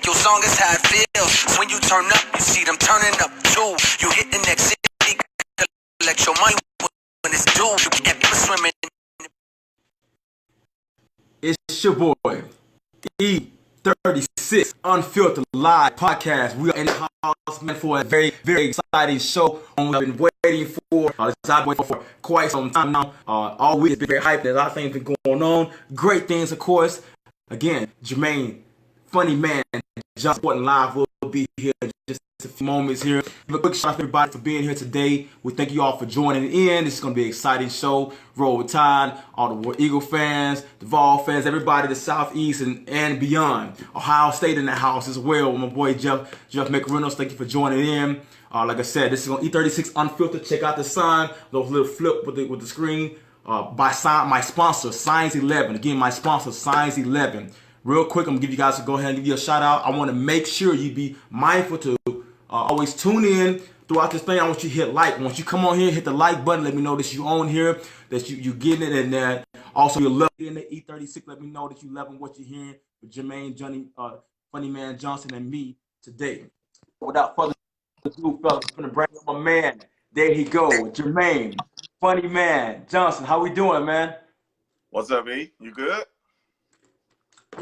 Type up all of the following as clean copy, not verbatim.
Your song is how it feels. When you turn up, you see them turning up too. You hit the next city, collect your money when it's due. You can't be swimming. It's your boy, E36 Unfiltered Live Podcast. We are in the house, man, for a very, very exciting show. We've been waiting for for quite some time now. All week has been very hyped. There's a lot of things been going on. Great things, of course. Again, Jermaine Funnymaine Johnson live will be here in just a few moments here. Give a quick shout out to everybody for being here today. We thank you all for joining in. This is going to be an exciting show. Roll Tide, all the War Eagle fans, the Vol fans, everybody, the Southeast and beyond. Ohio State in the house as well. My boy Jeff McReynolds, thank you for joining in. Like I said, this is on E36 Unfiltered. Check out the sign, those little flip with the screen. By my sponsor, Signs 11. Again, my sponsor, Signs 11. Real quick, I'm going to give you guys to go ahead and give you a shout out. I want to make sure you be mindful to always tune in throughout this thing. I want you to hit like. Once you come on here, hit the like button. Let me know that you own here, that you getting it, and that also you're loving the E36. Let me know that you loving what you're hearing with Jermaine Funnymaine Johnson and me today. Without further ado, fellas, I'm going to bring up my man. There he go, Jermaine Funnymaine Johnson. How we doing, man? What's up, E? You good?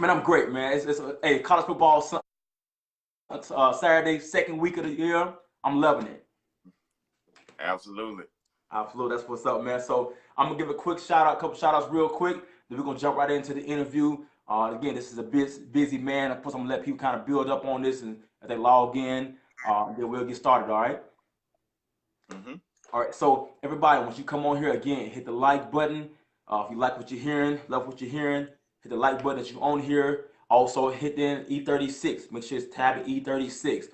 Man, I'm great, man. Hey, college football Saturday, second week of the year. I'm loving it. Absolutely. Absolutely. That's what's up, man. So I'm going to give a quick shout out, a couple shout outs real quick. Then we're going to jump right into the interview. Again, this is a busy man. Of course, I'm going to let people kind of build up on this and as they log in, then we'll get started, all right? Mm-hmm. All right. So everybody, once you come on here, again, hit the like button. If you like what you're hearing, love what you're hearing, hit the like button that you own here. Also hit the E36. Make sure it's tabbed E36.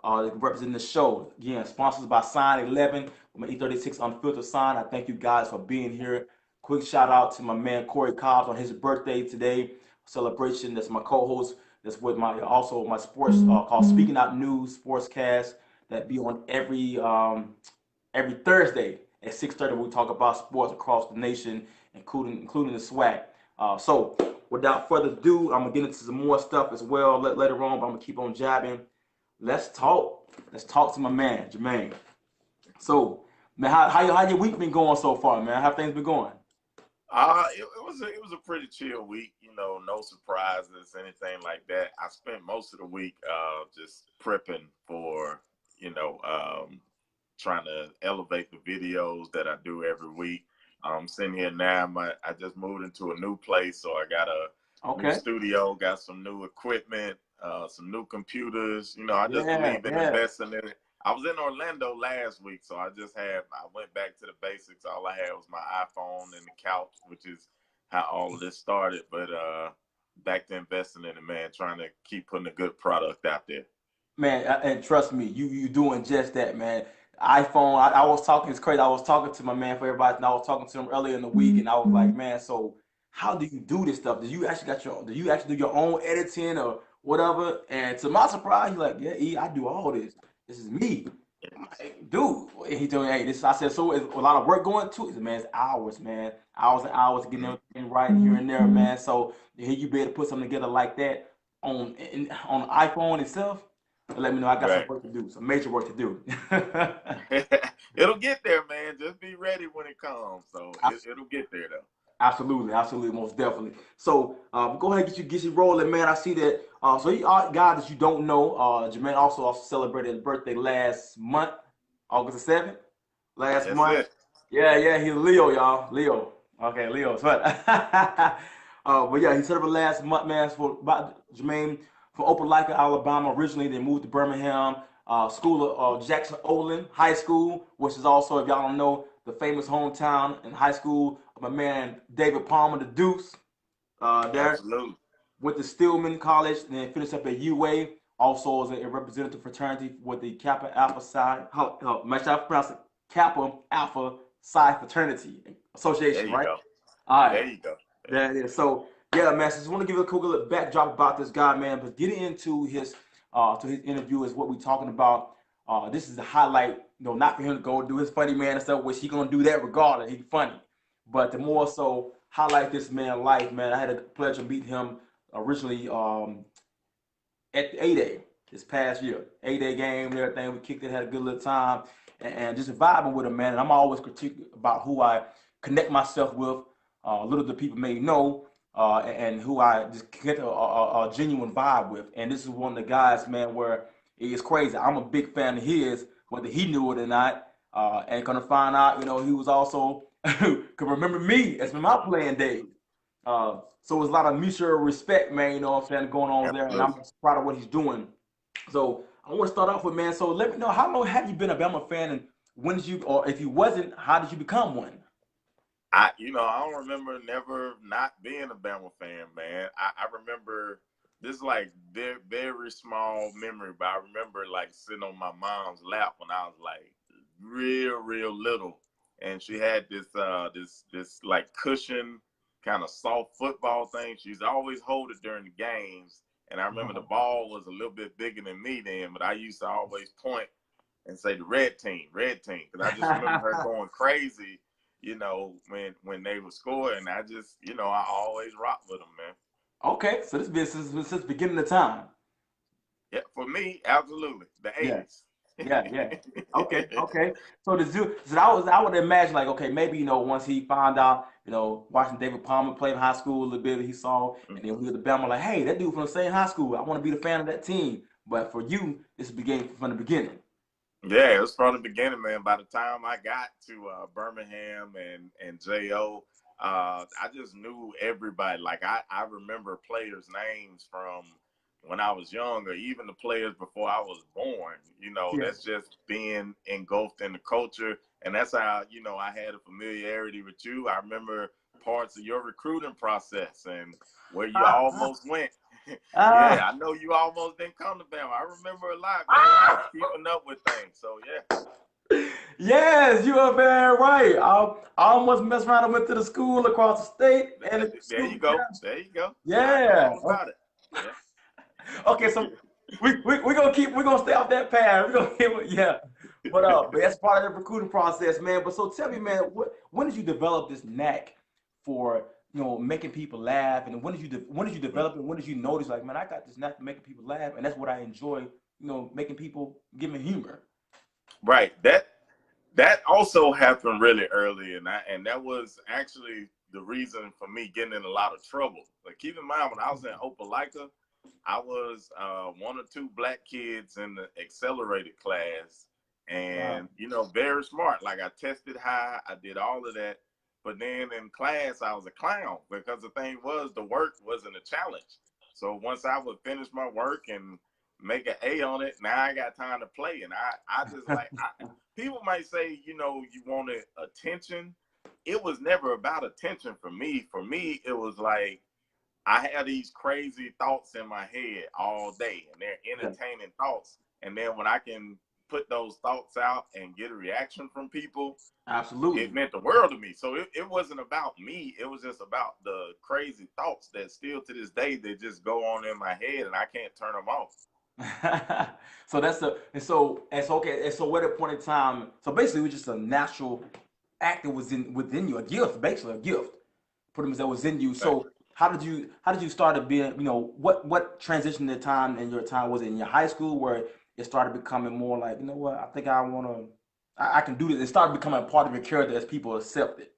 Representing the show. Again, sponsored by Sign 11 with my E36 Unfiltered sign. I thank you guys for being here. Quick shout out to my man Corey Cobbs on his birthday today. Celebration. That's my co-host. That's with my sports called Speaking Out News Sportscast that be on every Thursday at 6:30. We talk about sports across the nation, including the SWAC. So without further ado, I'm gonna get into some more stuff as well later on, but I'm gonna keep on jabbing. Let's talk to my man, Jermaine. So, man, how your week been going so far, man? How things been going? It was a pretty chill week, you know, no surprises, anything like that. I spent most of the week just prepping for, you know, trying to elevate the videos that I do every week. I'm sitting here now. I just moved into a new place, so I got a new studio, got some new equipment, some new computers. You know, I just believe in investing in it. I was in Orlando last week, so I went back to the basics. All I had was my iPhone and the couch, which is how all of this started. But back to investing in it, man, trying to keep putting a good product out there. Man, and trust me, you doing just that, man. iPhone, I was talking, it's crazy. I was talking to my man for everybody, and I was talking to him earlier in the week, and I was like, man, so how do you do this stuff? Do you actually do your own editing or whatever? And to my surprise, he's like, yeah, E, I do all this. This is me. I'm like, dude. And he told me, hey, I said, so is a lot of work going to it? He said, man, it's hours, man. Hours and hours getting everything right here and there, man. So here you be able to put something together like that on the iPhone itself. Let me know I got some work to do, some major work to do. It'll get there, man. Just be ready when it comes. So it'll get there, though. Absolutely, most definitely. So go ahead and get you rolling, man. I see that. So you guys that you don't know, Jermaine also celebrated his birthday last month, August the 7th. Last month. It. Yeah, he's Leo, y'all. Leo. Okay, Leo. But yeah, he celebrated last month, man. Jermaine from Opelika, Alabama. Originally, they moved to Birmingham. School of Jackson Olin High School, which is also, if y'all don't know, the famous hometown and high school of my man David Palmer, the Deuce. There. Absolutely. Went to Stillman College and then finished up at UA. Also as a representative fraternity with the Kappa Alpha Psi. Make sure I pronounce it, Kappa Alpha Psi Fraternity Association, right? Go. All right. There you go. There it is. So yeah, man. So just want to give you a quick little backdrop about this guy, man. But getting into his interview is what we're talking about. This is the highlight, you know, not for him to go do his funny man and stuff, which he's gonna do that regardless. He's funny, but to more so highlight this man's life, man. I had the pleasure of meeting him originally at the A-Day this past year. A-Day game and everything. We kicked it, had a good little time, and just vibing with him, man. And I'm always critiquing about who I connect myself with. Little do people may know, and who I just get a genuine vibe with. And this is one of the guys, man, where it's crazy. I'm a big fan of his, whether he knew it or not. And gonna find out, he was also could remember me as from my playing days. So it was a lot of mutual respect, man, what I'm saying, going on there, and I'm Absolutely. just proud of what he's doing. So I want to start off with, man, so let me know, how long have you been a Bama fan, and when did you, or if you wasn't, how did you become one? I don't remember never not being a Bama fan, man. I remember this is like very, very small memory, but I remember like sitting on my mom's lap when I was like real, real little, and she had this like cushion kind of soft football thing. She used to always hold it during the games, and I remember the ball was a little bit bigger than me then, but I used to always point and say the red team, because I just remember her going crazy, when they were scoring. I just, I always rock with them, man. Okay, so this been since beginning of time. Yeah, for me, absolutely, the Yeah. '80s. Yeah. Okay, okay. So the zoo, so I would imagine, like, okay, maybe, once he found out, watching David Palmer play in high school a little bit, he saw, and then we were the Bama, like, hey, that dude from the same high school, I want to be the fan of that team. But for you, this began from the beginning. Yeah, it was from the beginning, man. By the time I got to Birmingham and Jo, I just knew everybody. Like I remember players' names from when I was young, or even the players before I was born. Yeah. That's just being engulfed in the culture, and that's how I had a familiarity with you. I remember parts of your recruiting process and where you almost went. Ah, Yeah, I know you almost didn't come to Bama. I remember a lot, man. Just ah! keeping up with things. So yeah. Yes, you are very right. I almost messed around and went to the school across the state, and the There school. you go. There you go. I know Yeah. all about it. Yeah. Okay, so we're gonna stay off that path. We're gonna yeah. But that's part of the recruiting process, man. But so tell me, man, when did you develop this knack for making people laugh, and when did you develop it? When did you notice, like, man, I got this knack for making people laugh, and that's what I enjoy, making people, giving humor. Right. That also happened really early, and that was actually the reason for me getting in a lot of trouble. But keep in mind, when I was in Opelika, I was one or two black kids in the accelerated class, Wow. and very smart. Like I tested high, I did all of that, but then in class I was a clown, because the thing was the work wasn't a challenge. So once I would finish my work and make an A on it, now I got time to play, and I just like people might say you wanted attention. It was never about attention for me. For me, it was like I had these crazy thoughts in my head all day, and they're Yeah, entertaining thoughts. And then when I can put those thoughts out and get a reaction from people, it absolutely. meant the world to me. So it wasn't about me. It was just about the crazy thoughts that still to this day, they just go on in my head and I can't turn them off. So that's the and so okay, and so at a point in time, so basically it was just a natural act that was within you, a gift, basically a gift, pretty much, that was in you. Thank So how did you start to be, what transition in time in your time, was it in your high school where it started becoming more like, what, I think I want to, I can do this. It started becoming a part of your character as people accept it.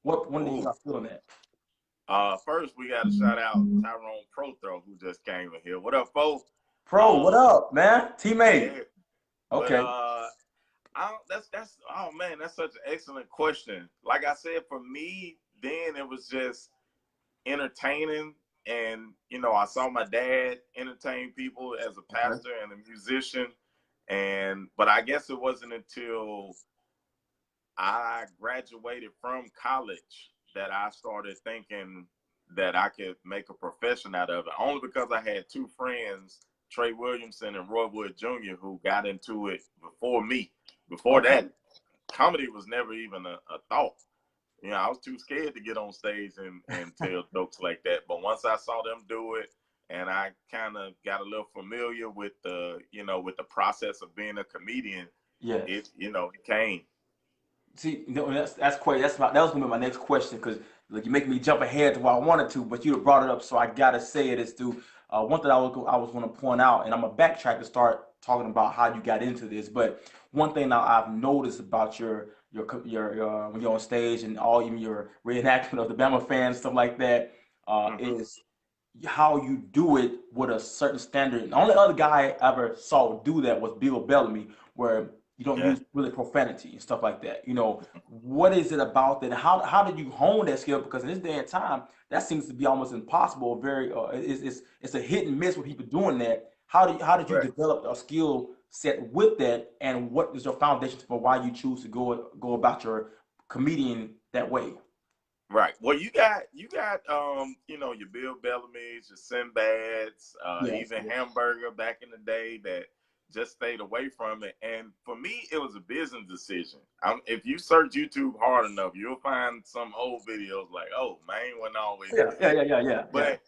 When you. did you Ooh. start feeling that? First, we got to shout out Tyrone Prothrow, who just came in here. What up, folks? Pro, what Um, up, man? Teammate. yeah, but Okay. I don't, that's oh man, that's such an excellent question. Like I said, for me, then it was just entertaining, and I saw my dad entertain people as a Okay. pastor and a musician, but I guess it wasn't until I graduated from college that I started thinking that I could make a profession out of it. Only because I had two friends, Trey Williamson and Roy Wood Jr., who got into it before me. Before Okay. that, comedy was never even a thought. I was too scared to get on stage and tell jokes like that. But once I saw them do it, and I kind of got a little familiar with the process of being a comedian, Yes. it came. See, that's crazy. That was gonna be my next question, because, like, you make me jump ahead to where I wanted to, but you brought it up, so I gotta say it. Is to one thing I was going to point out, and I'm gonna backtrack to start talking about how you got into this. But one thing that I've noticed about your when you're on stage and all even your reenactment of the Bama fans stuff like that is how you do it with a certain standard. The only other guy I ever saw do that was Bill Bellamy, where you don't Yeah. use really profanity and stuff like that. You know, what is it about that? How did you hone that skill? Because in this day and time, that seems to be almost impossible. Very, it's a hit and miss with people doing that. How did you Right. develop a skill set with that, and what is your foundation for why you choose to go about your comedian that way? Right. Well, you got you know, your Bill Bellamy's, your Sinbads, Yes, even yes, Hamburger back in the day that just stayed away from it. And for me, it was a business decision. If you search YouTube hard enough, you'll find some old videos like, "Oh, man, wasn't always yeah, this." yeah, yeah, yeah, yeah, yeah. But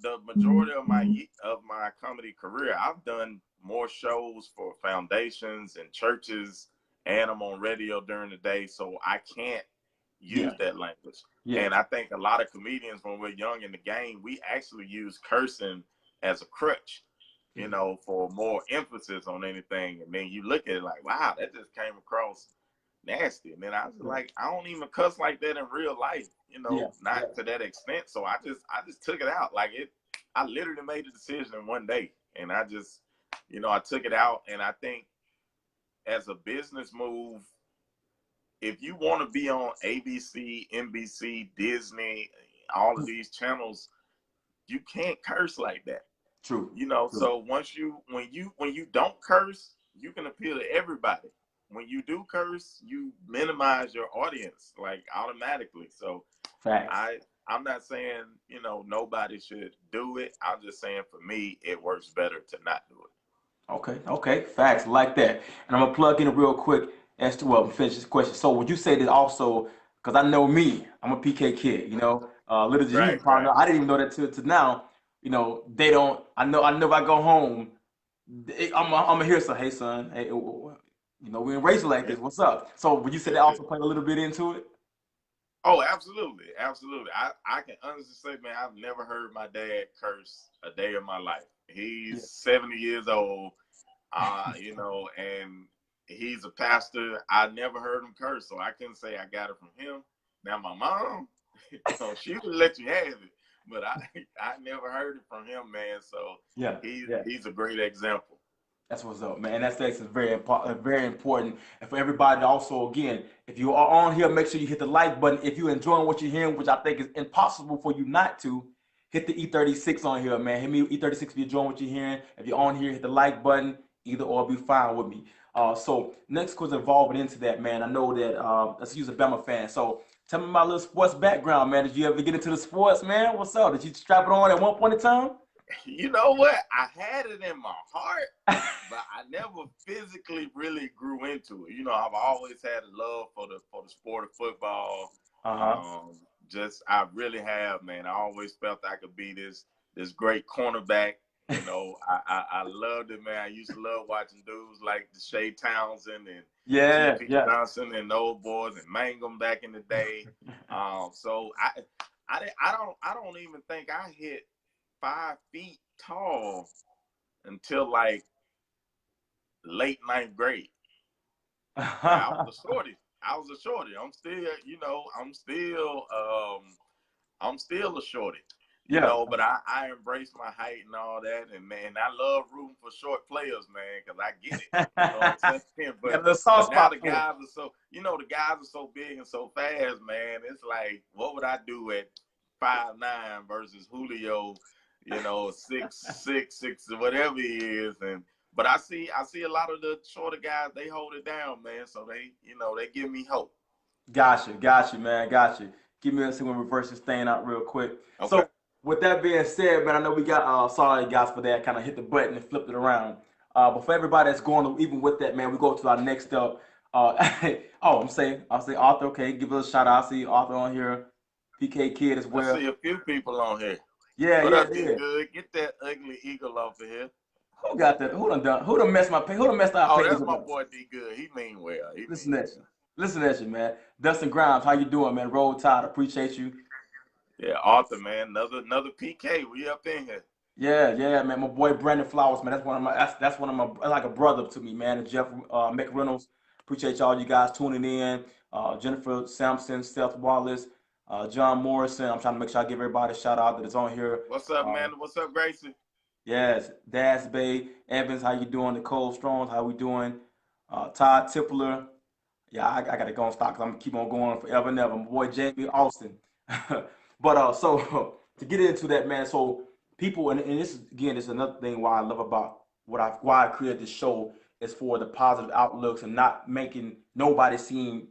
the majority of my comedy career, I've done more shows for foundations and churches, and I'm on radio during the day, so I can't Yeah, use that language. yeah. And I think a lot of comedians, when we're young in the game, we actually use cursing as a crutch, you Mhm. know, for more emphasis on anything. And then you look at it like, wow, that just came across nasty. And then I was Yeah, like, I don't even cuss like that in real life, you yeah, know, yeah. not to that extent. So I just took it out. Like I literally made a decision in one day, and I just, you know, I took it out. And I think as a business move, if you want to be on ABC, NBC, Disney, all of these channels, you can't curse like that. True, You know, true. so when you don't curse, you can appeal to everybody. When you do curse, you minimize your audience like automatically. So Facts. I'm not saying, you know, nobody should do it. I'm just saying for me it works better to not do it. Okay, okay, facts like that. And I'm gonna plug in real quick as to well, finish this question. So would you say that also? Because I know me, I'm a PK kid. You know, little did you Right, probably right. know, I didn't even know that till now. You know, they don't. I know. If I go home, I'm gonna hear some. Hey, son. Hey, you know, we ain't raised like Yeah. this. What's up? So would you say that also played a little bit into it? Oh, absolutely, absolutely. I can honestly say, man, I've never heard my dad curse a day of my life. Yeah. He's 70 years old, you know, and he's a pastor. I never heard him curse, so I couldn't say I got it from him. Now my mom, you know, she would let you have it, but I never heard it from him, man. So Yeah. he's Yeah. he's a great example. That's what's up, man. That's very important, very important. And for everybody to also, again, if you are on here, make sure you hit the like button. If you're enjoying what you're hearing, which I think is impossible for you not to, hit the E36 on here, man. Hit me with E36 if you're enjoying what you're hearing. If you're on here, hit the like button. Either or be fine with me. So next question evolving into that, man. I know that let's use a Bama fan. So tell me my little sports background, man. Did you ever get into the sports, man? What's up? Did you strap it on at one point in time? You know what? I had it in my heart, but I never physically really grew into it. You know, I've always had a love for the sport of football. Uh-huh. Um, just I really have, man. I always felt I could be this great cornerback. You know, I loved it, man. I used to love watching dudes like Deshae Townsend and Yeah, G.P. yeah. Johnson and those boys and Mangum back in the day. So I don't even think I hit 5 feet tall until like late ninth grade. Yeah, I was a shorty. I was a shorty. I'm still, you know, I'm still a shorty. You Yeah. know, but I embrace my height and all that, and man, I love rooting for short players, man, because I get it. You know what I'm saying? You got a But little soft but now spot the for it. guys are so, you know, the guys are so big and so fast, man. It's like, what would I do at 5'9" versus Julio, you know, 6'6", whatever he is, and but I see a lot of the shorter guys, they hold it down, man. So they, you know, they give me hope. Got you, man, got you. Give me a second, reverse this thing out real quick. Okay. So, with that being said, man, I know we got sorry guys for that. Kind of hit the button and flipped it around. But for everybody that's going, even with that, man, we go to our next up. Oh, I'll say Arthur. Okay, give us a shout out. I see Arthur on here, PK Kid as I well. see a few people on here. Yeah, What yeah, up, D yeah. Good? Get that ugly eagle off of here. Who got that? Who done done? Who done messed my page? Who done messed our Oh, page that's up? my boy D Good. He mean well. He Listen mean at you. well. Listen at you, man. Dustin Grimes, how you doing, man? Roll Tide, appreciate you. Yeah, Arthur, man. Another PK. We up in here. Yeah, man. My boy Brandon Flowers, man. That's one of my like a brother to me, man. And Jeff McReynolds. Appreciate y'all you guys tuning in. Jennifer Sampson, Seth Wallace, John Morrison. I'm trying to make sure I give everybody a shout out that is on here. What's up, Uh, man? What's up, Gracie? yes, Das Bay, Evans, how you doing? Nicole Strong, how we doing? Todd Tippler. Yeah, I gotta go and stop because I'm gonna keep on going forever and ever. My boy Jamie Austin. But so to get into that, man, so people and this is again, this is another thing why I love about why I created this show is for the positive outlooks and not making nobody seem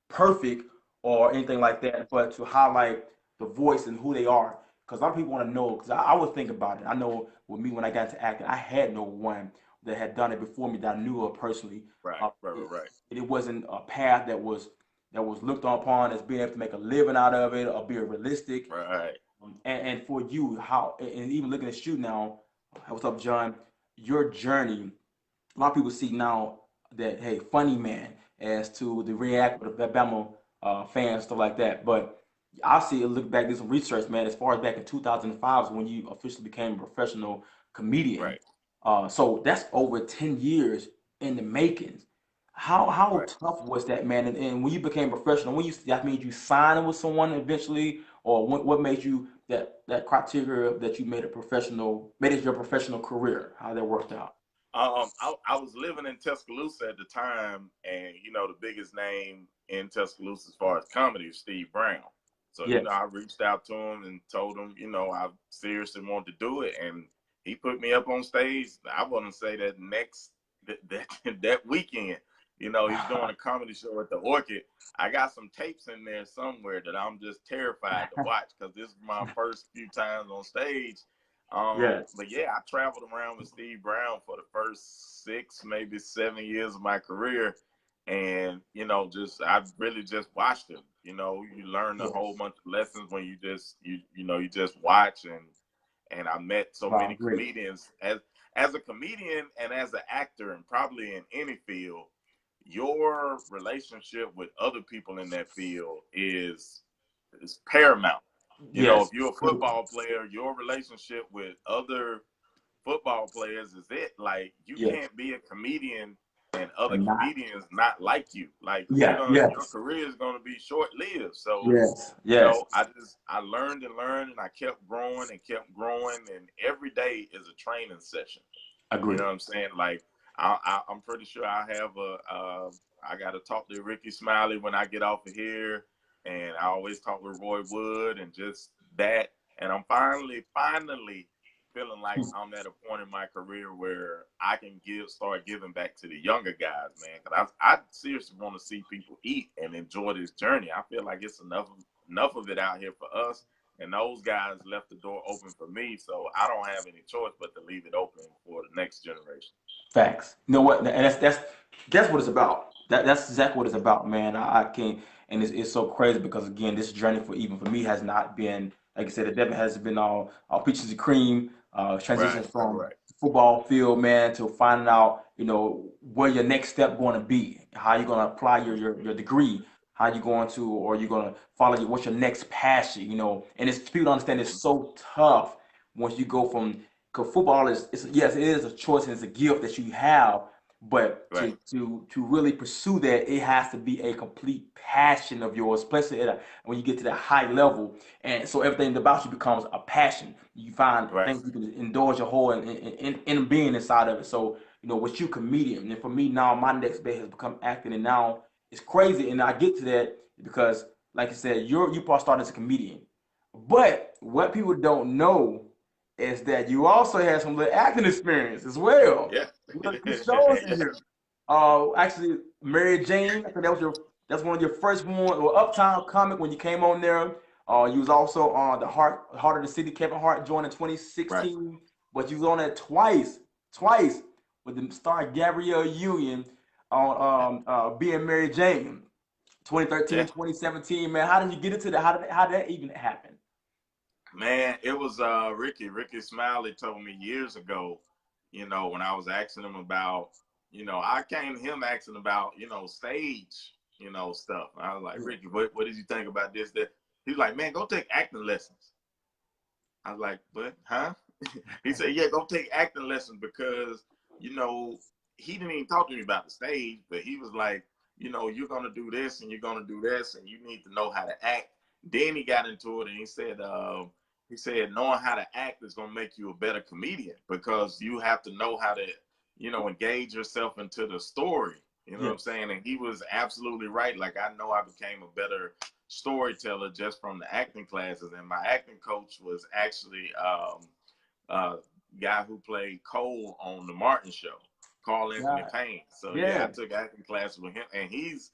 perfect or anything like that, but to highlight the voice and who they are. Because a lot of people want to know. Because I would think about it. I know with me when I got into acting, I had no one that had done it before me that I knew of personally. Right, Uh, right, it, right, right. it wasn't a path that was looked upon as being able to make a living out of it or be realistic. Right. And for you, how and even looking at you now, what's up, John? Your journey a lot of people see now that hey, funny man as to the react with the Alabama fans stuff like that. But I see it look back, do some research, man. As far as back in 2005 is when you officially became a professional comedian. Right, So that's over 10 years in the makings. How right. tough was that, man? And when you became professional, when you that means you signed with someone eventually, or what made you that criteria that you made a professional, made it your professional career? How that worked out? I was living in Tuscaloosa at the time, and the biggest name in Tuscaloosa as far as comedy is Steve Brown. So Yes. I reached out to him and told him I seriously wanted to do it, and he put me up on stage. I want to say that that weekend, he's doing a comedy show at the Orchid. I got some tapes in there somewhere that I'm just terrified to watch because this is my first few times on stage. Yes. But yeah, I traveled around with Steve Brown for the first 6, maybe 7 years of my career. And, just I really just watched him. You learn a whole Yes. bunch of lessons when you just watch, and I met so Wow, many great. comedians as a comedian and as an actor, and probably in any field. Your relationship with other people in that field is paramount. If Yes. you're a football player, your relationship with other football players is it. Like, you Yes. can't be a comedian and other And not. comedians not like you. Like, Yeah. your Yes. career is gonna be short lived. So, Yes. Yes. I learned and learned, and I kept growing and kept growing, and every day is a training session. You know Agree. what I'm saying? Like, I'm pretty sure I got to talk to Ricky Smiley when I get off of here, and I always talk with Roy Wood and just that. And I'm finally feeling like I'm at a point in my career where I can start giving back to the younger guys, man. Because I seriously want to see people eat and enjoy this journey. I feel like it's enough of it out here for us. And those guys left the door open for me, so I don't have any choice but to leave it open for the next generation. Facts. You know what? And that's what it's about. That's exactly what it's about, man. I can't, and it's so crazy because again, this journey for even for me has not been like I said. It definitely has been all peaches and cream. Right, Transitions right, from right, football field, man, to finding out where your next step going to be, how you're going to apply your degree, how you going to or you're going to follow what's your next passion, And it's people don't understand it's mm-hmm. so tough once you go from because football is yes, it is a choice and it's a gift that you have, but Right, to really pursue that, it has to be a complete passion of yours, especially when you get to that high level. And so everything about you becomes a passion. You find right. things you can indulge your whole in being inside of it. So, with you comedian, and for me now, my next bit has become acting, and now it's crazy. And I get to that because, like I said, you probably started as a comedian, but what people don't know is that you also had some little acting experience as well. Yeah. You had a few shows in Yeah. here. Actually, Mary Jane, I think that's one of your first one or Uptown comic when you came on there. You was also on the Heart of the City. Kevin Hart joined in Right. 2016, but you was on that twice with the star Gabrielle Union on being Mary Jane. 2013, Yeah. 2017, man. How did you get into that? How did that even happen? Man, it was Ricky. Ricky Smiley told me years ago, when I was asking him about, I came to him asking about, stage, stuff. I was like, Yeah. Ricky, what did you think about this? That he's like, man, go take acting lessons. I was like, but huh? He said, yeah, go take acting lessons because, he didn't even talk to me about the stage, but he was like, you're going to do this and you're going to do this and you need to know how to act. Then he got into it and he said, knowing how to act is going to make you a better comedian because you have to know how to, engage yourself into the story. You know what I'm saying? And he was absolutely right. Like, I know I became a better storyteller just from the acting classes. And my acting coach was actually guy who played Cole on the Martin Show, Carl Anthony Payne. So I took acting classes with him, and he's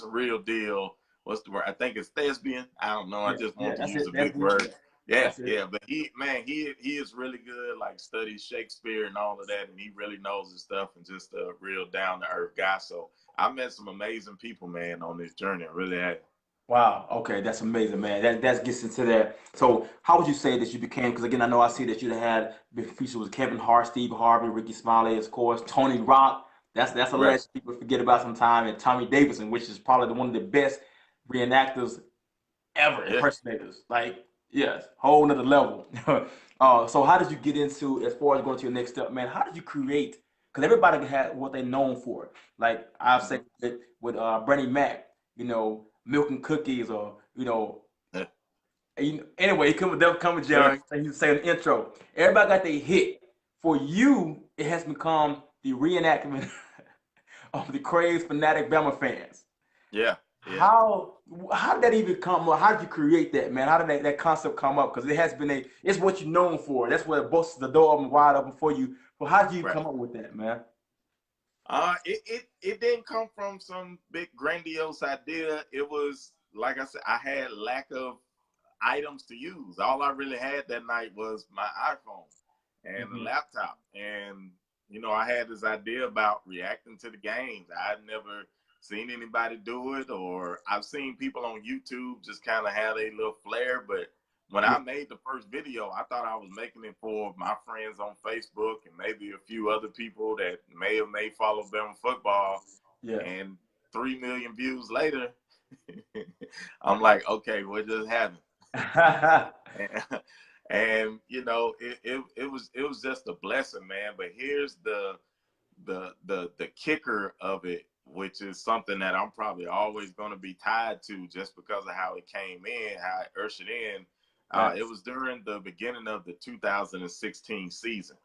a real deal. What's the word? I think it's thespian. I don't know. I just want to use a big word. Yeah. But he is really good. Like studies Shakespeare and all of that, and he really knows his stuff and just a real down to earth guy. So I met some amazing people, man, on this journey. I really had. Wow. Okay, that's amazing, man. That gets into that. So, how would you say that you became? Because again, I know I see that you had features with Kevin Hart, Steve Harvey, Ricky Smiley, of course, Tony Rock. That's a legend people forget about sometimes, and Tommy Davidson, which is probably one of the best reenactors ever, impersonators. Like, yes, whole nother level. So, how did you get into as far as going to your next step, man? How did you create? Because everybody had what they're known for. Like I've said with Bernie Mac, milk and cookies, or anyway, they'll come with Jerry and you say an intro. Everybody got their hit. For you, it has become the reenactment of the crazed fanatic Bama fans. Yeah. How did that even come up? How did you create that, man? How did that concept come up? Because it has been it's what you're known for. That's what busts the door open wide open for you. But how did you come up with that, man? It didn't come from some big grandiose idea. It was, like I said, I had lack of items to use. All I really had that night was my iPhone and a laptop. And, I had this idea about reacting to the games. I'd never seen anybody do it, or I've seen people on YouTube just kind of have a little flair. But when I made the first video, I thought I was making it for my friends on Facebook and maybe a few other people that may follow Bama football. Yeah. And 3 million views later, I'm like, okay, what just happened? and it was just a blessing, man. But here's the kicker of it, which is something that I'm probably always going to be tied to just because of how it came in, how it ushered in. It was during the beginning of the 2016 season.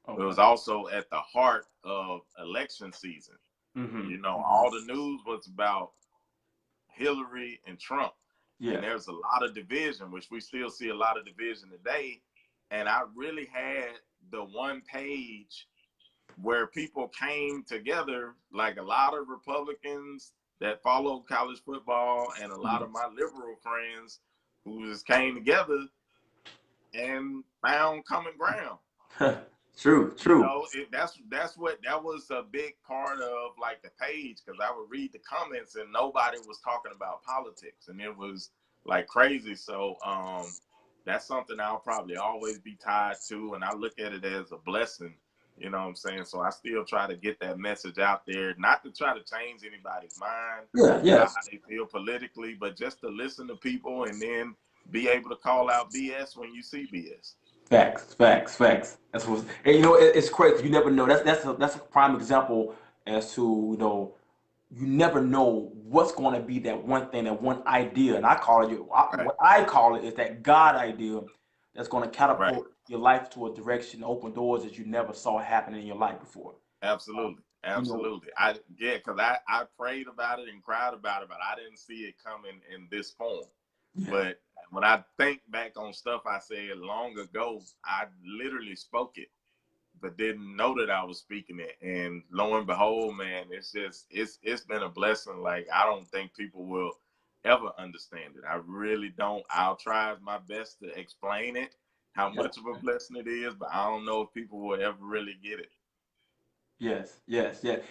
Okay. It was also at the heart of election season. All the news was about Hillary and Trump. Yeah. And there's a lot of division, which we still see a lot of division today. And I really had the one page where people came together, like a lot of Republicans that followed college football and a lot of my liberal friends who just came together and found common ground. True. That was a big part of like the page, because I would read the comments and nobody was talking about politics, and it was like crazy. So that's something I'll probably always be tied to, and I look at it as a blessing. You know what I'm saying? So I still try to get that message out there, not to try to change anybody's mind, how they feel politically, but just to listen to people and then be able to call out BS when you see BS. Facts. That's what, and it's crazy. You never know. That's a prime example as to you never know what's going to be that one thing, that one idea, and I call it what I call it is that God idea that's going to catapult your life to a direction, open doors that you never saw happen in your life before. Absolutely. Because I prayed about it and cried about it, but I didn't see it coming in this form. Yeah. But when I think back on stuff I said long ago, I literally spoke it, but didn't know that I was speaking it. And lo and behold, man, it's been a blessing. Like, I don't think people will ever understand it. I really don't. I'll try my best to explain it, how much of a blessing it is, but I don't know if people will ever really get it. Yes.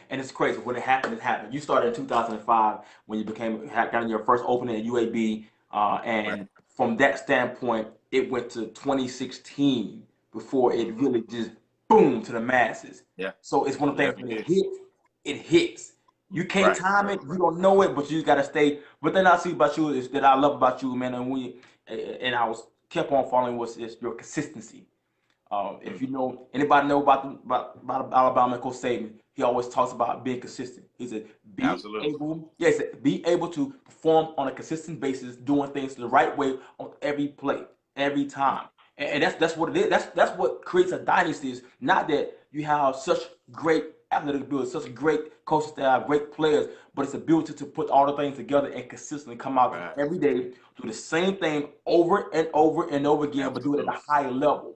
And it's crazy. When it happened, it happened. You started in 2005 when you got in your first opening at UAB. And from that standpoint, it went to 2016 before it really just boom to the masses. Yeah. So it's one of the things, when it hits. You can't time it. You don't know it, but you got to stay. But then I see about you is that I love about you, man, and I was kept on following is your consistency. If you know anybody know about Alabama and Coach Saban, he always talks about being consistent. He said, Absolutely. be able to perform on a consistent basis, doing things the right way on every play, every time. And that's what it is. That's what creates a dynasty. Is not that you have such great athletic ability, such great coaching staff, great players, but it's the ability to put all the things together and consistently come out Right. every day, do the same thing over and over and over again, but do it at a Absolutely. high level.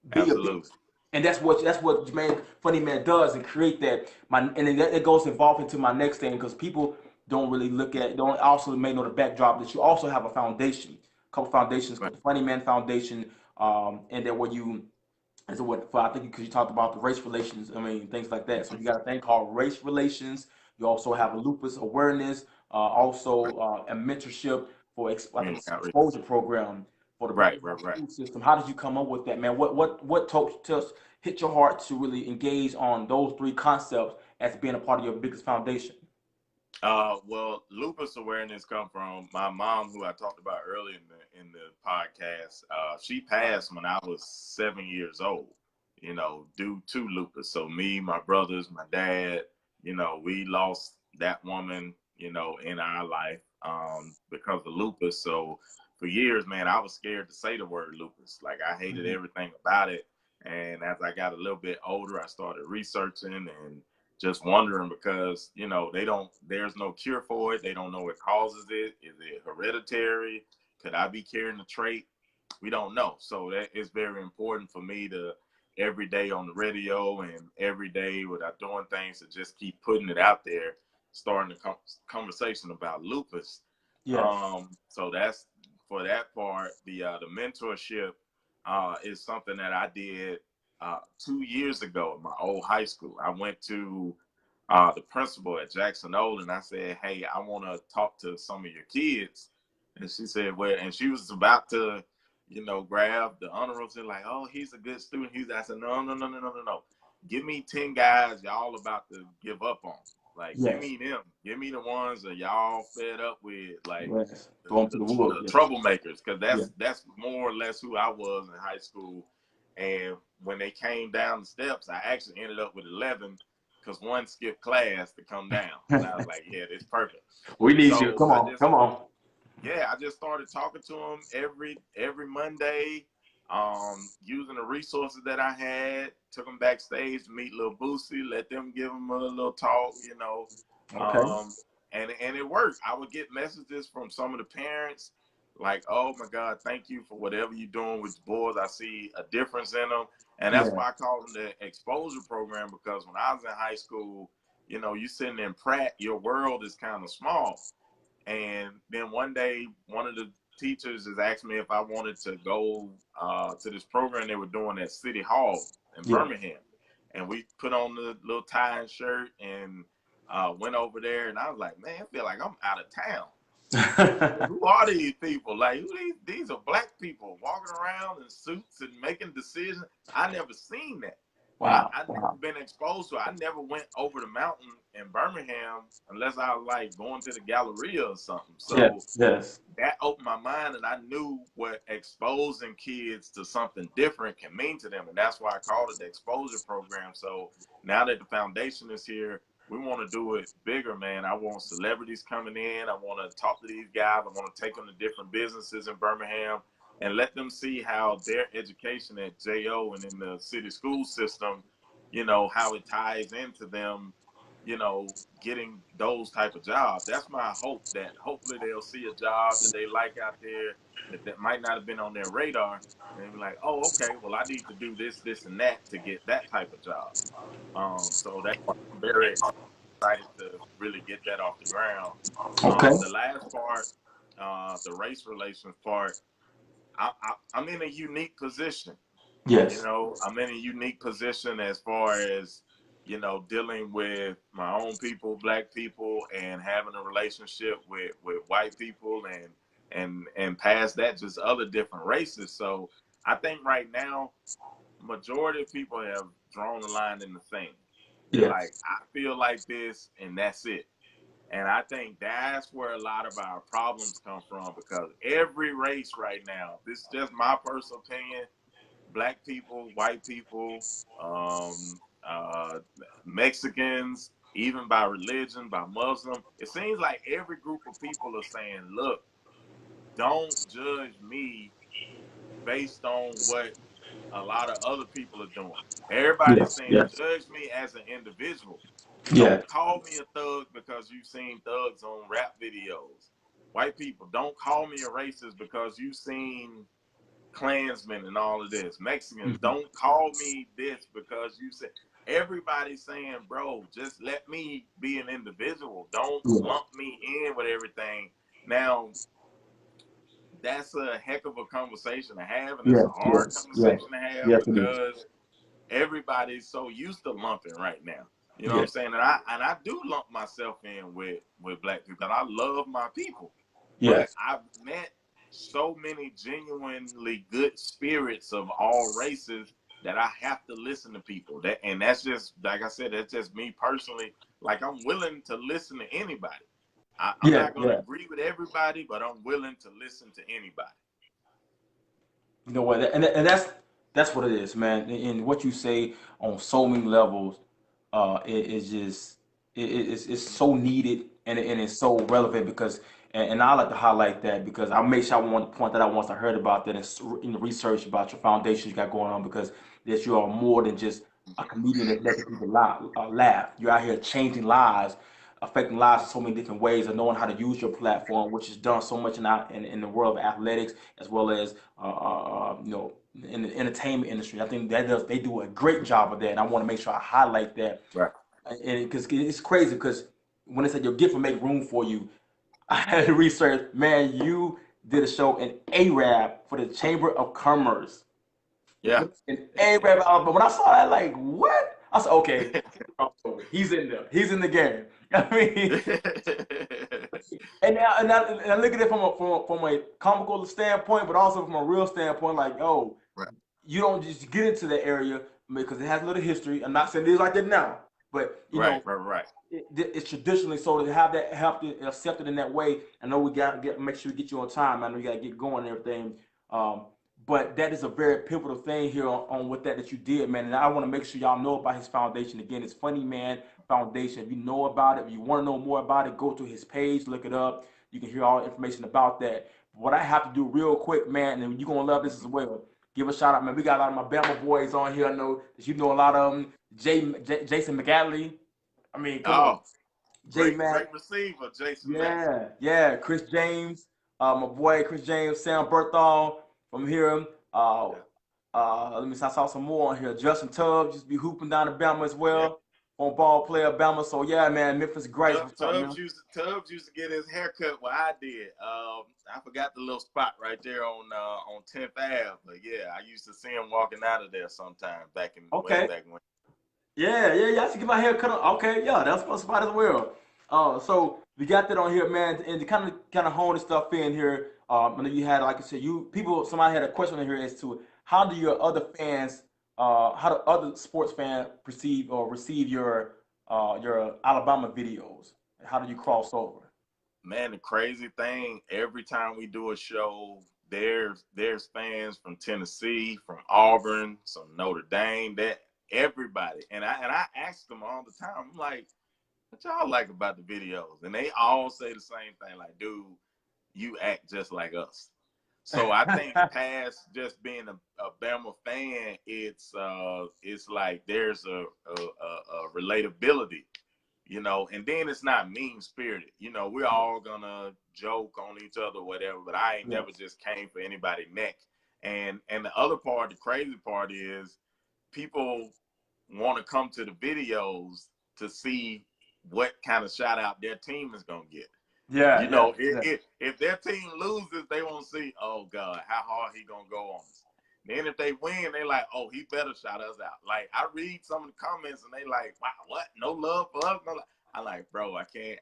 Be a big, Absolutely. and that's what Jermaine Funnyman does and create that. And then it goes involved into my next thing because people don't really look at, don't also may know the backdrop that you also have a foundation, a couple foundations Right. called the Funnyman Foundation, and then what you and so what for I think because you talked about the race relations, I mean things like that. So you got a thing called race relations. You also have a lupus awareness, Right. also a mentorship for I think Community it's an outreach. exposure program for the Right. Right. Right. school system. How did you come up with that, man? What told just hit your heart to really engage on those three concepts as being a part of your biggest foundation? Well, lupus awareness come from my mom, who I talked about earlier in the podcast. She passed when I was 7 years old. Due to lupus. So me, my brothers, my dad, we lost that woman, in our life because of lupus. So for years, man, I was scared to say the word lupus. Like I hated Mhm. everything about it. And as I got a little bit older, I started researching and just wondering because there's no cure for it. They don't know what causes it. Is it hereditary? Could I be carrying the trait? We don't know. So that is very important for me to every day on the radio and every day without doing things to just keep putting it out there, starting the conversation about lupus. Yes. So that's for that part. The mentorship is something that I did 2 years ago at my old high school. I went to the principal at Jackson Old and I said, "Hey, I want to talk to some of your kids." And she said, "Well," and she was about to, grab the honor roll and like, "Oh, he's a good student." I said, "No, no, no, no, no, no, no. Give me 10 guys y'all about to give up on. Like, give Yes. me them. Give me the ones that y'all fed up with, like Yes. the, Throw them to the, the wolves. the Yes. troublemakers, because Yeah. that's more or less who I was in high school." And when they came down the steps, I actually ended up with 11 because one skipped class to come down. And I was like, "Yeah, it's perfect." We need you. So Come on. Come on. I just started talking to them every Monday, using the resources that I had. Took them backstage to meet Lil Boosie, let them give them a little talk. Okay. Um, and it worked. I would get messages from some of the parents like, "Oh my God, thank you for whatever you're doing with the boys. I see a difference in them." And that's Yeah. why I call them the exposure program, because when I was in high school, you sitting in Pratt, your world is kind of small. And then one day, one of the teachers has asked me if I wanted to go to this program they were doing at City Hall in Yeah. Birmingham. And we put on the little tie and shirt and went over there. And I was like, "Man, I feel like I'm out of town. Who are these people? Like, who these are black people walking around in suits and making decisions." I never seen that. Wow. I never Wow. been exposed to it. I never went over the mountain in Birmingham unless I was like going to the Galleria or something. So Yes. Yes. that opened my mind, and I knew what exposing kids to something different can mean to them. And that's why I called it the exposure program. So now that the foundation is here, we want to do it bigger, man. I want celebrities coming in. I want to talk to these guys. I want to take them to different businesses in Birmingham and let them see how their education at JO and in the city school system, how it ties into them, getting those type of jobs. That's my hope, that hopefully they'll see a job that they like out there that might not have been on their radar, and they'll be like, "Oh, okay, well, I need to do this, this, and that to get that type of job." So that's why I'm very excited to really get that off the ground. Okay. The last part, the race relations part, I'm in a unique position. Yes. I'm in a unique position as far as, dealing with my own people, black people, and having a relationship with white people and past that, just other different races. So I think right now, majority of people have drawn the line in the sand. They're like, Yes. "I feel like this, and that's it." And I think that's where a lot of our problems come from, because every race right now, this is just my personal opinion, black people, white people, Mexicans, even by religion, by Muslim. It seems like every group of people are saying, look, don't judge me based on what a lot of other people are doing. Everybody's Yes, saying, yes, judge me as an individual. yeah. Don't call me a thug because you've seen thugs on rap videos. White people, don't call me a racist because you've seen Klansmen and all of this. Mexicans, Mhm. don't call me this because you said. Everybody's saying, bro, just let me be an individual. Don't Yeah. lump me in with everything. Now, that's a heck of a conversation to have, and it's a Yes, hard yes, yes, conversation to have yes, it is. because everybody's so used to lumping right now. You know what Yeah, I'm saying? And I do lump myself in with black people, and I love my people. But yes, I've met so many genuinely good spirits of all races that I have to listen to people. And that's just like I said, that's just me personally. Like I'm willing to listen to anybody. I'm yeah, not gonna yeah. agree with everybody, but I'm willing to listen to anybody. You know what? And that's what it is, man. And what you say on so many levels, it is just it's so needed and it's so relevant because and I like to highlight that because I make sure I want to point that out once I heard about that and in the research about your foundation you got going on because that you are more than just a comedian that lets people laugh. You're out here changing lives, affecting lives in so many different ways, and knowing how to use your platform, which is done so much in the world of athletics as well as in the entertainment industry. I think they do a great job of that, and I want to make sure I highlight that. Right. And because it's crazy, because when they said your gift will make room for you, I had to research. Man, you did a show in Arab for the Chamber of Commerce Yeah. in Arab, Alabama. When I saw that, like, what? I said, okay, he's in there. He's in the game. I mean, and I look at it from a comical standpoint, but also from a real standpoint, like, oh, Right. you don't just get into the area because it has a little history. I'm not saying it is like that now, but Right. Right. it's traditionally so to have that help to accept it in that way. I know we got to make sure we get you on time. I know we got to get going and everything. Um, but that is a very pivotal thing here on what that you did, man. And I want to make sure y'all know about his foundation. Again, it's Funny Man Foundation. If you know about it, if you want to know more about it, go to his page, look it up. You can hear all the information about that. What I have to do real quick, man, and you're gonna love this as well. Give a shout out, man. We got a lot of my Bama boys on here. I know that you know a lot of them. Jason McAtley. I mean, come on. Oh, J great Mac. receiver, Jason Mack. Yeah, yeah. Chris James. My boy Chris James, Sam Berthal from here. Uh, Yeah. Let me see, I saw some more on here. Justin Tubbs just be hooping down to Bama as Yeah. well. On ball player Bama. So yeah, man, Memphis Grice, what's up, man? Tubbs used to get his haircut where I did. I forgot the little spot right there on 10th Ave, but yeah, I used to see him walking out of there sometime back in way Okay. back when. Yeah, yeah, yeah. I should get my hair cut on. Okay, yeah, that's my spot as well. So we got that on here, man, and to kind of hone the stuff in here. I know you had, like I said, somebody had a question on here as to how do your other fans, how do other sports fans perceive or receive your Alabama videos? How do you cross over? Man, the crazy thing, every time we do a show, there's fans from Tennessee, from Auburn, some Notre Dame, that everybody. And I ask them all the time, I'm like, what y'all like about the videos? And they all say the same thing, like, dude, you act just like us. So I think past just being a Bama fan, it's like there's a relatability, and then it's not mean spirited. We're all gonna joke on each other, whatever, but I ain't never Yes. just came for anybody neck. And the other part, the crazy part is people want to come to the videos to see what kind of shout out their team is gonna get. Yeah, yeah, yeah. If their team loses, they want to see, oh God, how hard he gonna go on us. Then if they win, they like, oh, he better shout us out. Like I read some of the comments and they like, wow, what? No love for us? No love. I like, bro, I can't.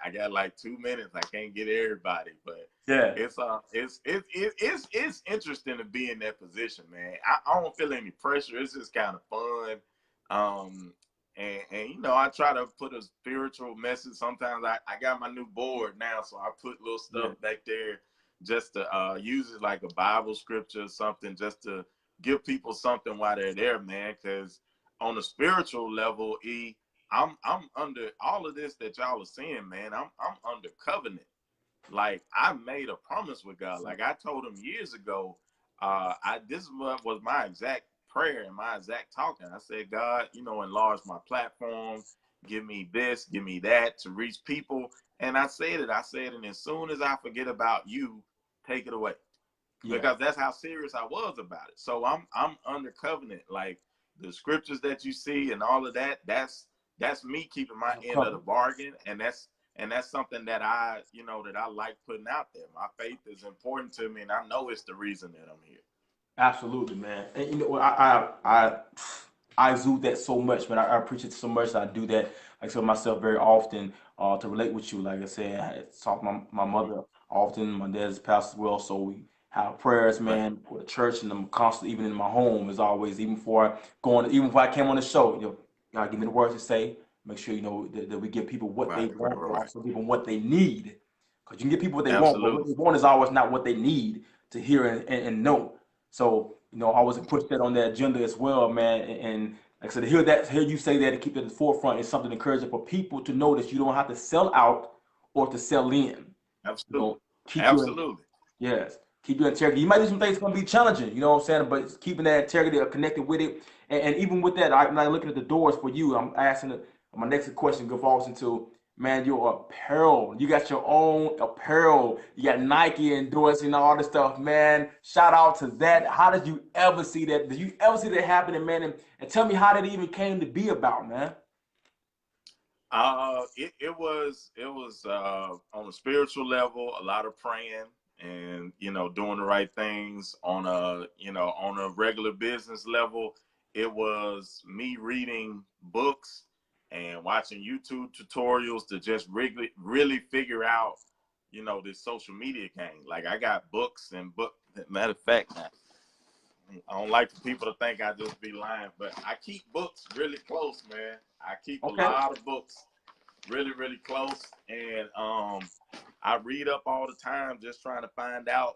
I got like 2 minutes. I can't get everybody, but Yeah. it's interesting to be in that position, man. I don't feel any pressure. It's just kind of fun. And I try to put a spiritual message. Sometimes I got my new board now, so I put little Yeah. stuff back there just to use it like a Bible scripture or something, just to give people something while they're there, man. Because on the spiritual level, I'm under all of this that y'all are seeing, man. I'm under covenant. Like, I made a promise with God. Like, I told him years ago, this was my exact prayer and my exact talking. I said, God, enlarge my platform, give me this, give me that to reach people. And I said, and as soon as I forget about you, take it away. Yeah. Because that's how serious I was about it. So I'm under covenant. Like, the scriptures that you see and all of that, that's me keeping my end of the bargain. And that's something that I like putting out there. My faith is important to me, and I know it's the reason that I'm here. Absolutely, man. And I exude that so much, man. I appreciate it so much. I do that, like I said, myself very often to relate with you. Like I said, I talk to my mother often. My dad's pastor as well, so we have prayers, Right. man, for the church, and I'm constantly, even in my home, as always, even before I came on the show, God give me the words to say. Make sure that we give people what they want, but Right. also give them what they need. Because you can give people what they want, but what Absolutely. they want is always not what they need to hear and know. So, I always push that on that agenda as well, man. And like I said, to hear you say that and keep it at the forefront is something encouraging for people to know that you don't have to sell out or to sell in. Absolutely. Keep your Absolutely. yes, keep your integrity. You might do some things going to be challenging, you know what I'm saying? But it's keeping that integrity connected with it. And even with that, I'm not looking at the doors for you. I'm asking my next question falls into, man, your apparel. You got your own apparel. You got Nike endorsing all this stuff, man. Shout out to that. How did you ever see that? Did you ever see that happening, man? And tell me how that even came to be about, man. It was on a spiritual level, a lot of praying and doing the right things. On a regular business level, it was me reading books and watching YouTube tutorials to just really figure out this social media game. Like, I got books and matter of fact, I don't like for people to think I just be lying, but I keep books really close, man. I keep a Okay. lot of books really, really close. And I read up all the time just trying to find out,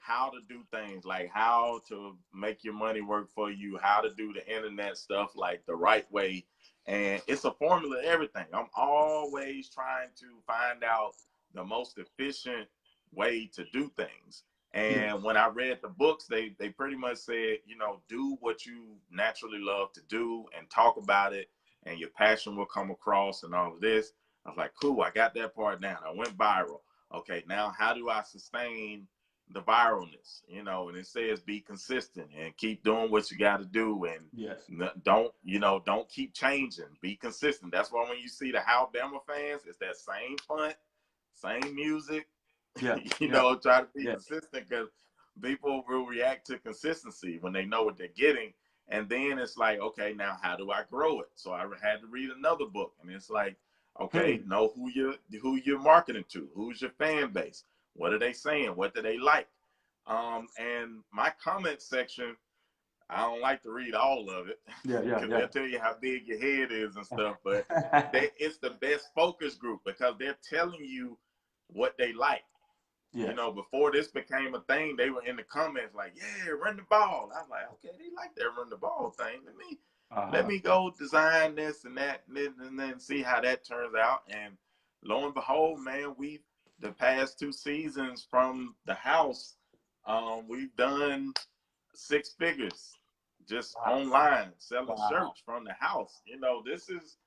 how to do things, like how to make your money work for you, how to do the internet stuff like the right way. And it's a formula to everything. I'm always trying to find out the most efficient way to do things. And when I read the books, they pretty much said, do what you naturally love to do and talk about it, and your passion will come across and all of this. I was like, cool, I got that part down. I went viral. Okay, now how do I sustain the viralness? And it says be consistent and keep doing what you got to do, and don't keep changing. Be consistent. That's why when you see the Alabama fans, it's that same font, same music. Try to be consistent, because people will react to consistency when they know what they're getting. And then it's like, okay, now how do I grow it? So I had to read another book, and it's like, okay, know who you're marketing to, who's your fan base, what are they saying, what do they like? And my comment section, I don't like to read all of it, because they'll tell you how big your head is and stuff. But it's the best focus group, because they're telling you what they like. Before this became a thing, they were in the comments like, yeah, run the ball. I'm like, okay, they like that run the ball thing. Let me go design this and that, and then see how that turns out. And lo and behold, man, the past 2 seasons from the house, we've done 6 figures just online, selling shirts from the house. This is,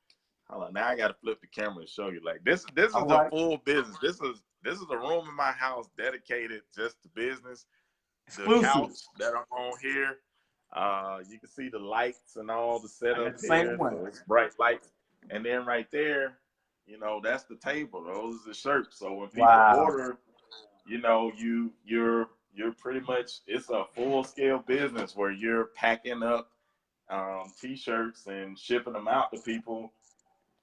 hold on, now I got to flip the camera to show you. Like, this is a full business. This is a room in my house dedicated just to business. The couch that I'm on here, you can see the lights and all the setup here. So it's bright lights. And then right there, that's the table. Those are the shirts. So when people order, you're pretty much, it's a full scale business where you're packing up t-shirts and shipping them out to people,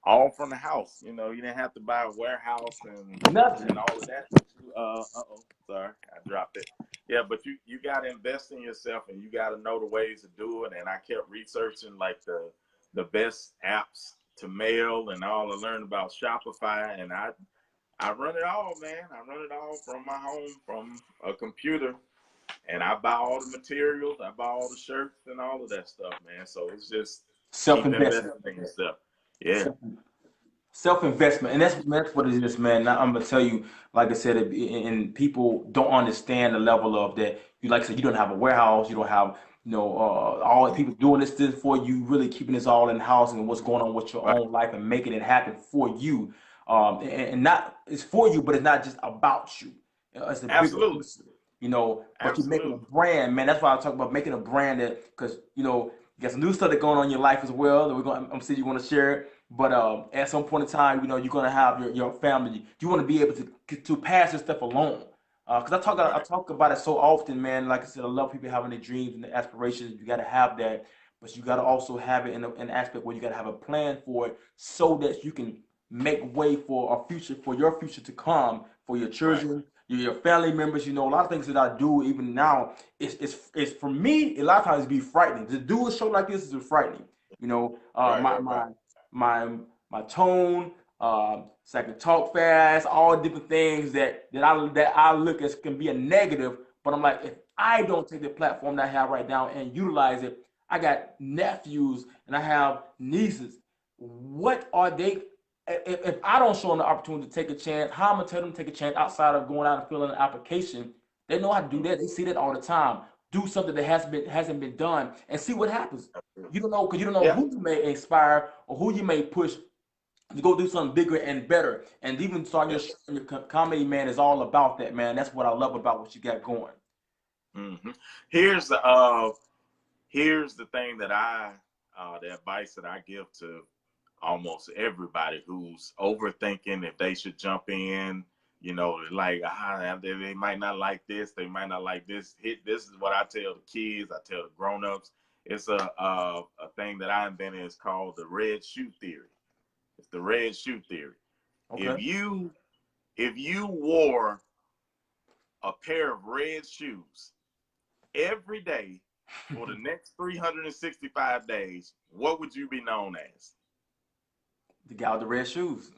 all from the house. You didn't have to buy a warehouse and all of that. Sorry, I dropped it. Yeah, but you got to invest in yourself, and you got to know the ways to do it. And I kept researching like the best apps to mail and all. I learned about Shopify, and I run it all, man. I run it all from my home, from a computer. and I buy all the materials, I buy all the shirts and all of that stuff, man. So it's just keep Self-investment. investing in yourself. Yeah, Self-investment, and that's what it is, man. Now, I'm gonna tell you, like I said, and people don't understand the level of that. You like I said, you don't have a warehouse, you don't have, all the people doing this for you, really keeping this all in house and what's going on with your right. own life and making it happen for you. And not it's for you, but it's not just about you. It's the bigger Absolutely, picture. But you're making a absolutely. brand, man. That's why I talk about making a brand that because you got some new stuff that's going on in your life as well that I'm sure you want to share it. But at some point in time, you're gonna have your family. You want to be able to pass this stuff along. Because I Right, talk about it so often, man. Like I said, I love people having their dreams and their aspirations. You got to have that, but you got to also have it in an aspect where you got to have a plan for it, so that you can make way for a future, for your future to come, for your right. children, your family members. A lot of things that I do even now. It's for me. A lot of times it be frightening to do a show like this is frightening. Right, My right, right. my tone, so I can talk fast, all different things that I look as can be a negative. But I'm like, if I don't take the platform that I have right now and utilize it, I got nephews and I have nieces. What are they? If I don't show them the opportunity to take a chance, how am I gonna tell them to take a chance outside of going out and filling an application? They know how to do that. They see that all the time. Do something that hasn't been done and see what happens. You don't know because you don't know Yeah, who you may inspire or who you may push to go do something bigger and better. And even starting yeah. your comedy, man, is all about that, man. That's what I love about what you got going. hmm Here's the thing that the advice that I give to almost everybody who's overthinking if they should jump in. Like they might not like this, they might not like this. This is what I tell the kids, I tell the grown-ups. It's a thing that I invented. It's called the red shoe theory. It's the red shoe theory. If Okay. you if you wore a pair of red shoes every day for the next 365 days, what would you be known as? The guy with the red shoes.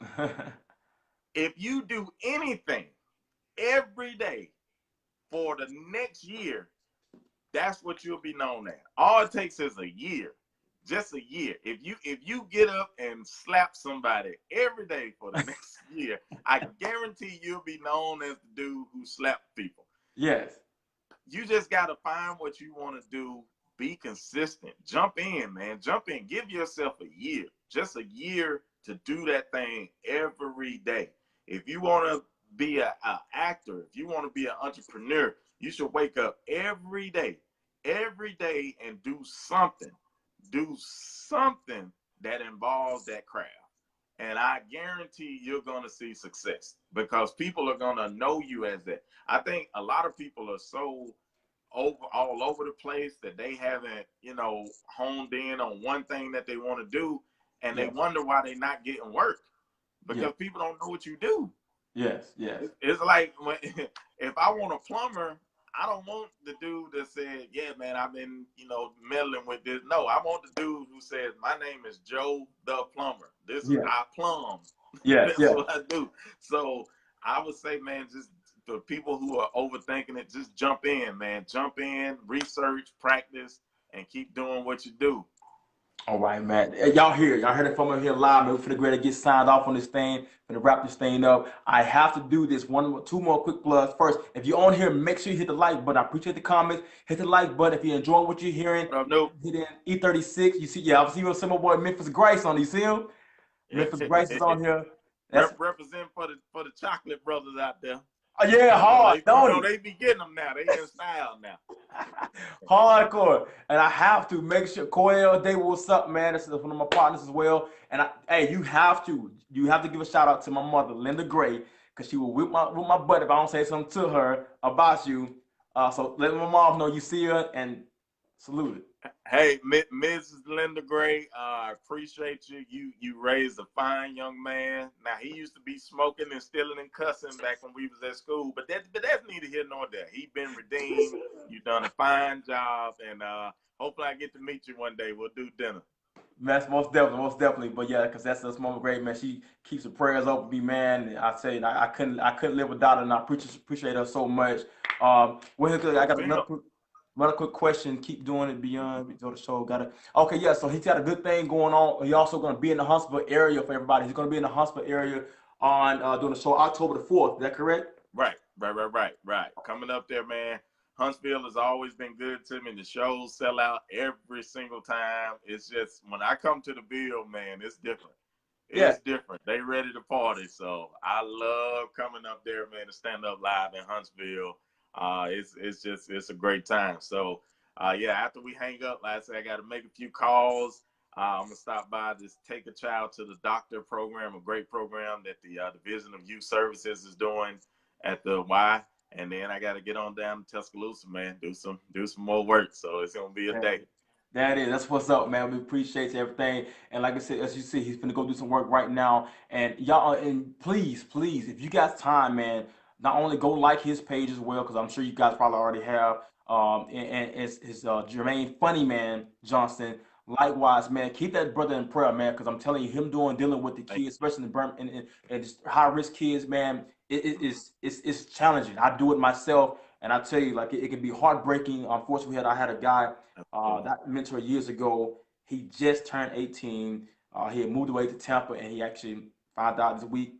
If you do anything every day for the next year, that's what you'll be known as. All it takes is a year, just a year. If you get up and slap somebody every day for the next year, I guarantee you'll be known as the dude who slapped people. Yes. You just got to find what you want to do. Be consistent. Jump in, man. Jump in. Give yourself a year, just a year to do that thing every day. If you want to be an actor, if you want to be an entrepreneur, you should wake up every day and do something. Do something that involves that craft. And I guarantee you're going to see success because people are going to know you as that. I think a lot of people are so all over the place that they haven't, honed in on one thing that they want to do, and they Yes. wonder why they're not getting work Yes. because people don't know what you do. Yes. Yes. It's like if I want a plumber, I don't want the dude that said, "Yeah, man, I've been, meddling with this." No, I want the dude who says, "My name is Joe the plumber. This is Yes. I plumb. Yes. That's Yes. what I do." So I would say, man, just for people who are overthinking it, just jump in, man. Jump in, research, practice, and keep doing what you do. All right, man. Hey, y'all heard it from him here live, man. We're finna to get signed off on this thing, finna wrap this thing up. I have to do this two more quick plugs. First, if you're on here, make sure you hit the like button. I appreciate the comments. Hit the like button if you're enjoying what you're hearing. What up, Nope? Hit in E36. You see, yeah, I see you, some my boy Memphis Grice on. You see him? Memphis Grice is on here. That's Represent for the chocolate brothers out there. oh yeah, hard, don't he? They be getting them now. They in style now. Hardcore. And I have to make sure Coyle Day, what's up, man? This is one of my partners as well. And hey, you have to give a shout out to my mother, Linda Gray, because she will whip my butt if I don't say something to her about you. So let my mom know you see her and salute it. Hey, Mrs. Linda Gray, I appreciate you. You raised a fine young man. Now he used to be smoking and stealing and cussing back when we was at school, but that's neither here nor there. He been redeemed. You done a fine job, and hopefully I get to meet you one day. We'll do dinner. That's most definitely. But yeah, because that's Mama Great, man. She keeps the prayers open me, man. And I tell you, I couldn't live without her, and I appreciate her so much. Well, I got another quick question. Keep doing it beyond the show. Got it. Okay, yeah. So he's got a good thing going on. He also going to be in the Huntsville area for everybody. He's going to be in the Huntsville area on doing the show October the 4th. Is that correct? Right. Coming up there, man. Huntsville has always been good to me. The shows sell out every single time. It's just when I come to the Bill, man, it's different. It's different. They ready to party. So I love coming up there, man, to stand up live in Huntsville. It's a great time. So yeah, after we hang up, like I said, I got to make a few calls. I'm gonna stop by, just take a child to the doctor program, a great program that the Division of Youth Services is doing at the Y. And then I got to get on down to Tuscaloosa, man, do some more work. So it's going to be a day. That's what's up, man. We appreciate everything. And like I said, as you see, he's gonna go do some work right now. And y'all, and please, if you got time, man, not only go like his page as well, because I'm sure you guys probably already have. And it's Jermaine Funnymaine Johnson. Likewise, man, keep that brother in prayer, man, because I'm telling you, him dealing with the kids, especially and just high risk kids, man, it's challenging. I do it myself, and I tell you, like it can be heartbreaking. Unfortunately, I had a guy that mentor years ago. He just turned 18. He had moved away to Tampa, and he actually found out this week,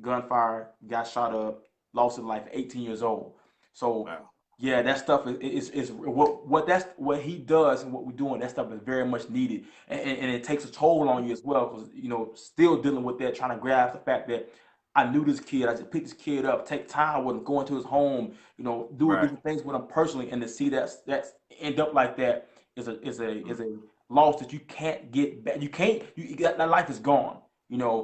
gunfire, got shot up, lost his life, 18 years old. So. Wow. Yeah, that stuff is what he does and what we're doing. That stuff is very much needed, and it takes a toll on you as well because still dealing with that, trying to grasp the fact that I knew this kid, I just picked this kid up, take time with him, go into his home, doing different things with him personally, and to see that end up like that is a loss that you can't get back. That life is gone.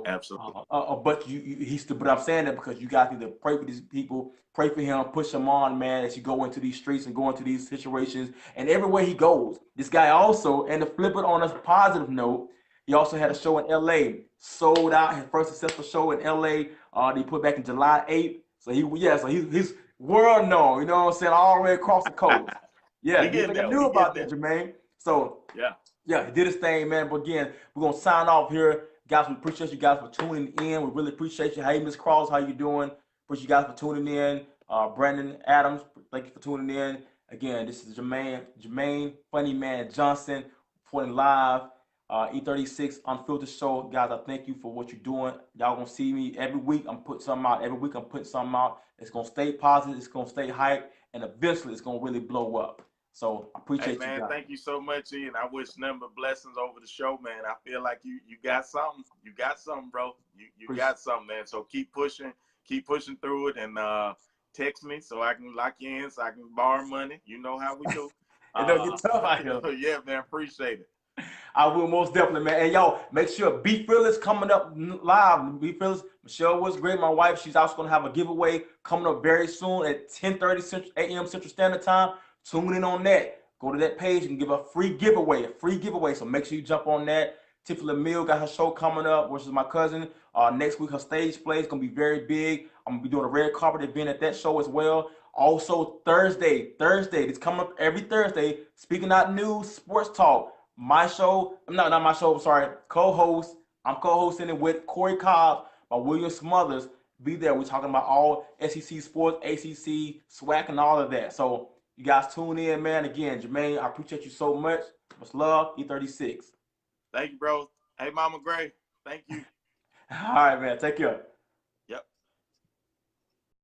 Absolutely. But but I'm saying that because you guys need to pray for these people, pray for him, push him on, man, as you go into these streets and go into these situations. And everywhere he goes, this guy also, and to flip it on a positive note, he also had a show in LA, sold out his first successful show in LA. He put back in July 8th. So he's world known, you know what I'm saying, all the way across the coast. Yeah, you think I knew about that, Jermaine. So yeah, he did his thing, man. But again, we're gonna sign off here. Guys, we appreciate you guys for tuning in. We really appreciate you. Hey, Miss Cross, how you doing? Appreciate you guys for tuning in. Brandon Adams, thank you for tuning in. Again, this is Jermaine Funnymaine Johnson, reporting live, E36 Unfiltered Show. Guys, I thank you for what you're doing. Y'all gonna see me every week. I'm putting something out. Every week I'm putting something out. It's gonna stay positive. It's gonna stay hype, and eventually it's gonna really blow up. So I appreciate you guys. Thank you so much, Ian. I wish nothing but blessings over the show, man. I feel like you got something. You got something, bro. You got something, man. So keep pushing through it, and text me so I can lock you in, so I can borrow money. You know how we do. It don't get tough out here. Yeah, man. Appreciate it. I will most definitely, man. And y'all, make sure Be Fearless coming up live. Be Fearless. Michelle was great. My wife, she's also going to have a giveaway coming up very soon at 10:30 a.m. Central Standard Time. Tune in on that. Go to that page and give a free giveaway. So make sure you jump on that. Tiffany Mill got her show coming up, which is my cousin. Next week, her stage play is going to be very big. I'm going to be doing a red carpet event at that show as well. Also, Thursday, it's coming up every Thursday. Speaking Out News, Sports Talk. My show, not my show, I'm sorry, co-host. I'm co-hosting it with Corey Cobb by William Smothers. Be there. We're talking about all SEC sports, ACC, SWAC, and all of that. So you guys tune in, man. Again, Jermaine, I appreciate you so much. Much love, E36. Thank you, bro. Hey, Mama Gray. Thank you. All right, man. Take care.